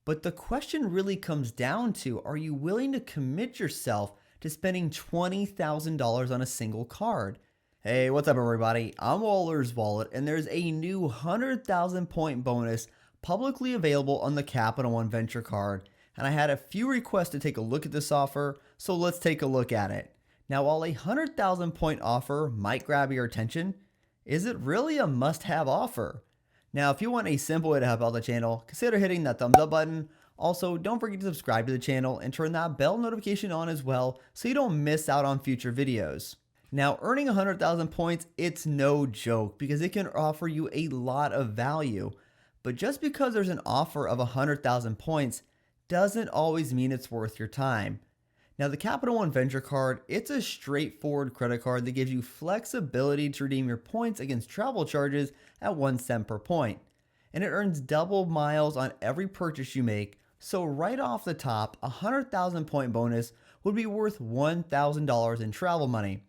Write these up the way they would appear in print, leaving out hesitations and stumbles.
But the question really comes down to, are you willing to commit yourself to spending $20,000 on a single card? Hey, what's up, everybody? I'm Waller's Wallet, and there's a new 100,000 point bonus publicly available on the Capital One Venture card. And I had a few requests to take a look at this offer, so let's take a look at it. Now, while a 100,000 point offer might grab your attention, is it really a must-have offer? Now, if you want a simple way to help out the channel, consider hitting that thumbs up button. Also, don't forget to subscribe to the channel and turn that bell notification on as well so you don't miss out on future videos. Now, earning 100,000 points, it's no joke because it can offer you a lot of value. But just because there's an offer of 100,000 points doesn't always mean it's worth your time. Now, the Capital One Venture card, it's a straightforward credit card that gives you flexibility to redeem your points against travel charges at 1 cent per point. And it earns double miles on every purchase you make, so right off the top, a 100,000 point bonus would be worth $1,000 in travel money.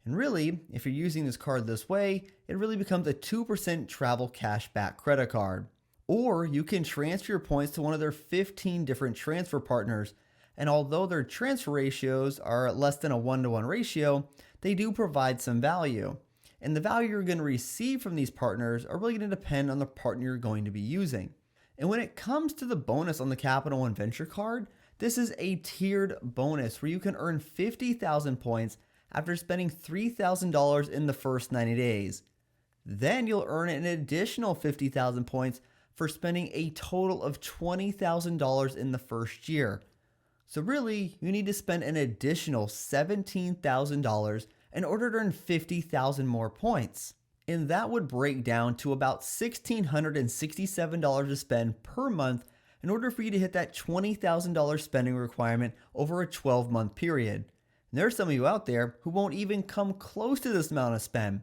And really, if you're using this card this way, it really becomes a 2% travel cashback credit card. Or you can transfer your points to one of their 15 different transfer partners. And although their transfer ratios are less than a 1-to-1 ratio, they do provide some value. And the value you're going to receive from these partners are really going to depend on the partner you're going to be using. And when it comes to the bonus on the Capital One Venture card, this is a tiered bonus where you can earn 50,000 points after spending $3,000 in the first 90 days. Then you'll earn an additional 50,000 points for spending a total of $20,000 in the first year. So really, you need to spend an additional $17,000 in order to earn 50,000 more points. And that would break down to about $1,667 to spend per month in order for you to hit that $20,000 spending requirement over a 12-month period. And there are some of you out there who won't even come close to this amount of spend.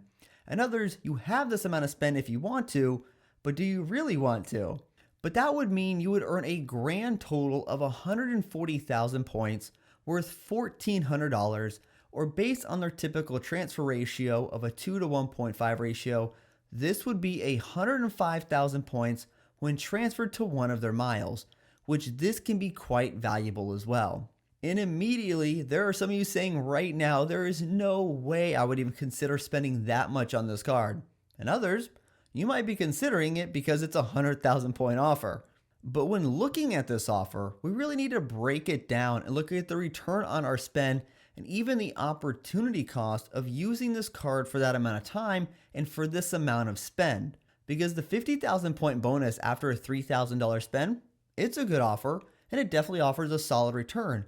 And others, you have this amount of spend if you want to, but do you really want to? But that would mean you would earn a grand total of 140,000 points worth $1,400, or based on their typical transfer ratio of a 2 to 1.5 ratio, this would be 105,000 points when transferred to one of their miles, which this can be quite valuable as well. And immediately, there are some of you saying right now, there is no way I would even consider spending that much on this card. And others, you might be considering it because it's a 100,000 point offer. But when looking at this offer, we really need to break it down and look at the return on our spend and even the opportunity cost of using this card for that amount of time and for this amount of spend. Because the 50,000 point bonus after a $3,000 spend, it's a good offer and it definitely offers a solid return.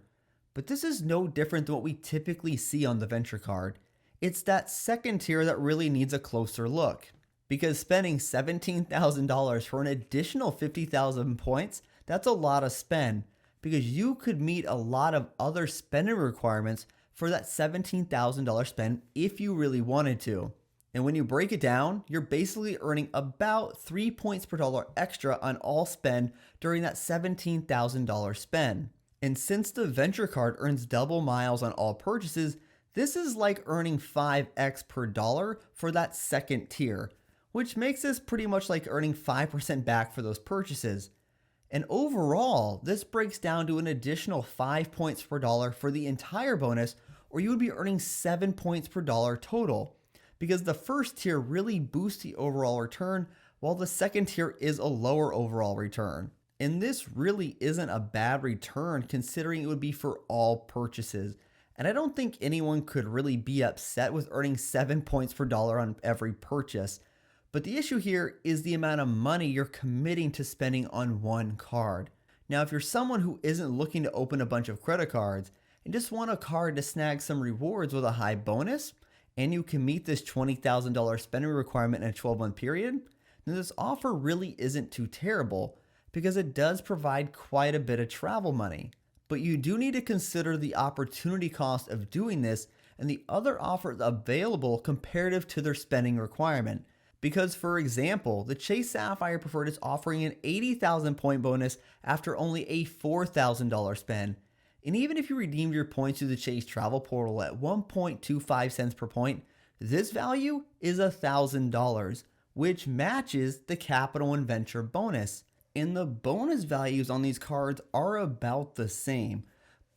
But this is no different than what we typically see on the Venture card. It's that second tier that really needs a closer look. Because spending $17,000 for an additional 50,000 points, that's a lot of spend. Because you could meet a lot of other spending requirements for that $17,000 spend if you really wanted to. And when you break it down, you're basically earning about 3 points per dollar extra on all spend during that $17,000 spend. And since the Venture card earns double miles on all purchases, this is like earning 5x per dollar for that second tier, which makes this pretty much like earning 5% back for those purchases. And overall, this breaks down to an additional 5 points per dollar for the entire bonus, or you would be earning 7 points per dollar total. Because the first tier really boosts the overall return, while the second tier is a lower overall return. And this really isn't a bad return considering it would be for all purchases. And I don't think anyone could really be upset with earning 7 points per dollar on every purchase. But the issue here is the amount of money you're committing to spending on one card. Now, if you're someone who isn't looking to open a bunch of credit cards and just want a card to snag some rewards with a high bonus, and you can meet this $20,000 spending requirement in a 12-month period, then this offer really isn't too terrible because it does provide quite a bit of travel money. But you do need to consider the opportunity cost of doing this and the other offers available comparative to their spending requirement. Because, for example, the Chase Sapphire Preferred is offering an 80,000 point bonus after only a $4,000 spend. And even if you redeemed your points through the Chase Travel Portal at 1.25 cents per point, this value is $1,000, which matches the Capital One Venture bonus. And the bonus values on these cards are about the same.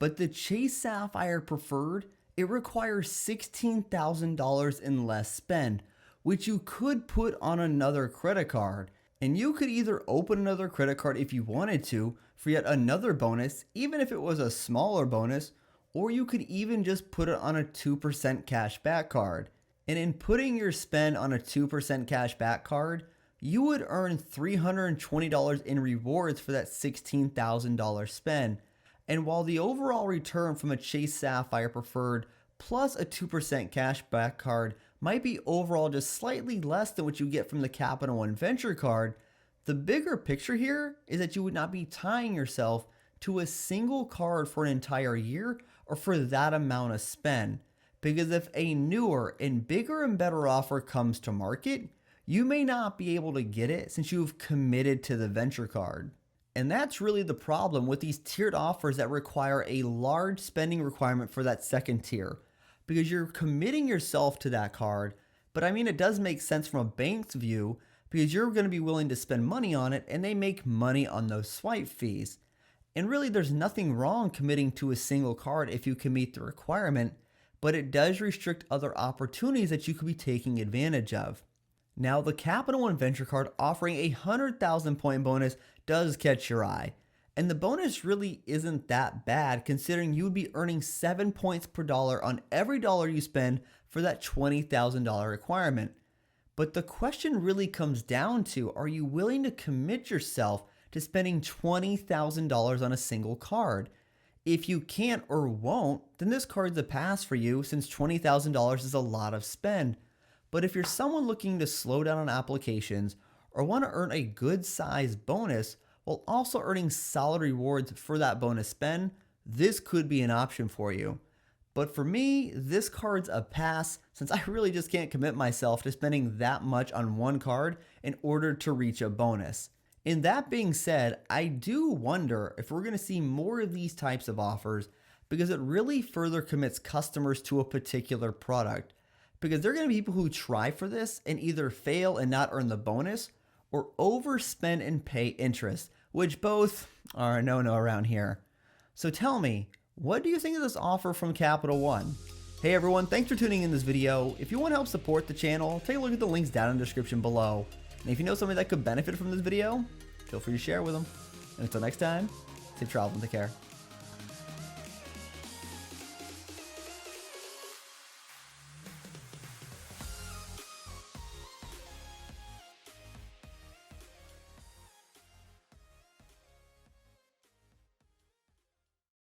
But the Chase Sapphire Preferred, it requires $16,000 in less spend, which you could put on another credit card. And you could either open another credit card if you wanted to for yet another bonus, even if it was a smaller bonus, or you could even just put it on a 2% cash back card. And in putting your spend on a 2% cash back card, you would earn $320 in rewards for that $16,000 spend. And while the overall return from a Chase Sapphire Preferred plus a 2% cash back card might be overall just slightly less than what you get from the Capital One Venture card, the bigger picture here is that you would not be tying yourself to a single card for an entire year or for that amount of spend. Because if a newer and bigger and better offer comes to market, you may not be able to get it since you've committed to the Venture card. And that's really the problem with these tiered offers that require a large spending requirement for that second tier, because you're committing yourself to that card. But I mean, it does make sense from a bank's view because you're going to be willing to spend money on it and they make money on those swipe fees. And really, there's nothing wrong committing to a single card if you can meet the requirement, but it does restrict other opportunities that you could be taking advantage of. Now, the Capital One Venture card offering a 100,000 point bonus does catch your eye. And the bonus really isn't that bad considering you would be earning 7 points per dollar on every dollar you spend for that $20,000 requirement. But the question really comes down to, are you willing to commit yourself to spending $20,000 on a single card? If you can't or won't, then this card's a pass for you since $20,000 is a lot of spend. But if you're someone looking to slow down on applications or want to earn a good size bonus while also earning solid rewards for that bonus spend, this could be an option for you. But for me, this card's a pass since I really just can't commit myself to spending that much on one card in order to reach a bonus. And that being said, I do wonder if we're going to see more of these types of offers because it really further commits customers to a particular product. Because there are going to be people who try for this and either fail and not earn the bonus or overspend and pay interest, which both are a no-no around here. So tell me, what do you think of this offer from Capital One? Hey everyone, thanks for tuning in this video. If you want to help support the channel, take a look at the links down in the description below. And if you know somebody that could benefit from this video, feel free to share with them. And until next time, safe travels and take care.